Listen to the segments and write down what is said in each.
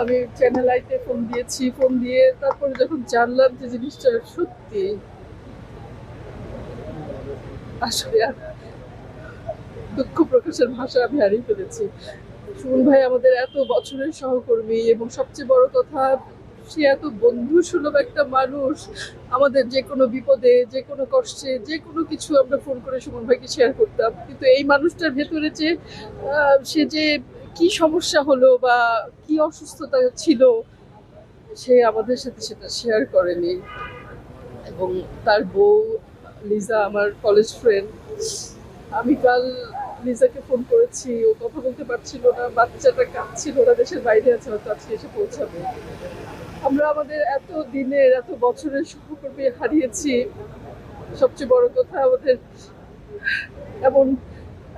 আমি চ্যানেল আইতে ফোন দিয়েছি, ফোন দিয়ে তারপরে যখন জানলাম যে জিনিসটা সত্যি, আসলে আর দুঃখ প্রকাশের ভাষা আমি হারিয়ে ফেলেছি। সুমন ভাই আমাদের এত বছরের সহকর্মী এবং সবচেয়ে বড় কথা, সে এত বন্ধুসুলভ একটা মানুষ। আমাদের যে কোনো বিপদে, যে কোনো কষ্টে, যে কোনো কিছু আমরা ফোন করে সুমন ভাইকে শেয়ার করতাম। কিন্তু এই মানুষটার ভেতরে যে সে যে কি সমস্যা হলো বা কি অসুস্থতা ছিল, সে আমাদের সাথে সেটা শেয়ার করেনি। এবং তার বউ লিজা আমার কলেজ ফ্রেন্ড। আমি কাল লিজাকে ফোন করেছি, ও কথা বলতে পারছিল না, বাচ্চাটা কাঁদছিল, ওরা দেশের বাইরে আছে, হয়তো আজকে এসে পৌঁছাবে। আমরা আমাদের এত দিনের, এত বছরের সহকর্মী হারিয়েছি। সবচেয়ে বড় কথা, আমাদের এমন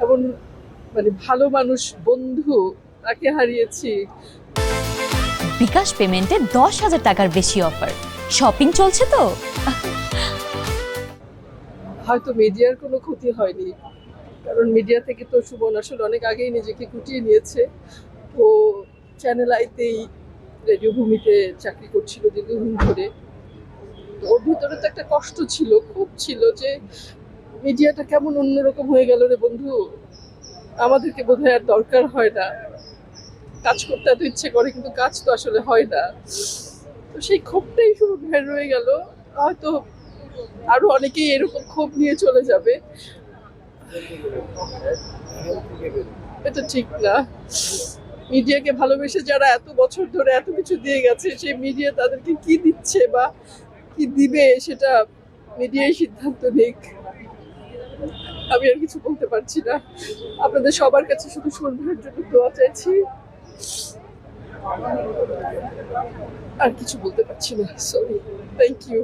এমন মানে ভালো মানুষ, বন্ধু, তাকে হারিয়েছি। বিকাশ পেমেন্টে 10,000 টাকার বেশি অফার। শপিং চলছে তো। হয়তো মিডিয়ার কোনো ক্ষতি হয়নি, কারণ মিডিয়া থেকে তো সুমন আসলে অনেক আগেই নিজেকে গুটিয়ে নিয়েছে। ও চ্যানেল আইতেই রেডিও ভূমিতে চাকরি করছিল দীর্ঘদিন ধরে। তো ওর ভিতরে তো একটা কষ্ট ছিল, খুব ছিল, যে মিডিয়াটা কেমন অন্যরকম হয়ে গেল রে বন্ধু, আমাদেরকে বোধহয় আর দরকার হয় না। কাজ করতে এত ইচ্ছে করে কিন্তু কাজ তো আসলে হয় না। তো সেই ক্ষোভটাই শুধু বের রয়ে গেল। হয়তো আরো অনেকেই এরকম ক্ষোভ নিয়ে চলে যাবে, এটা ঠিক না। মিডিয়াকে ভালোবেসে যারা এত বছর ধরে এত কিছু দিয়ে গেছে, সেই মিডিয়া তাদেরকে কি দিচ্ছে বা কি দিবে সেটা মিডিয়াই সিদ্ধান্ত নিক। আমি আর কিছু বলতে পারছি না। আপনাদের সবার কাছে শুধু সুমন ভাইয়ের জন্য দোয়া চাইছি, আর কিছু বলতে পারছি না। Sorry, thank you.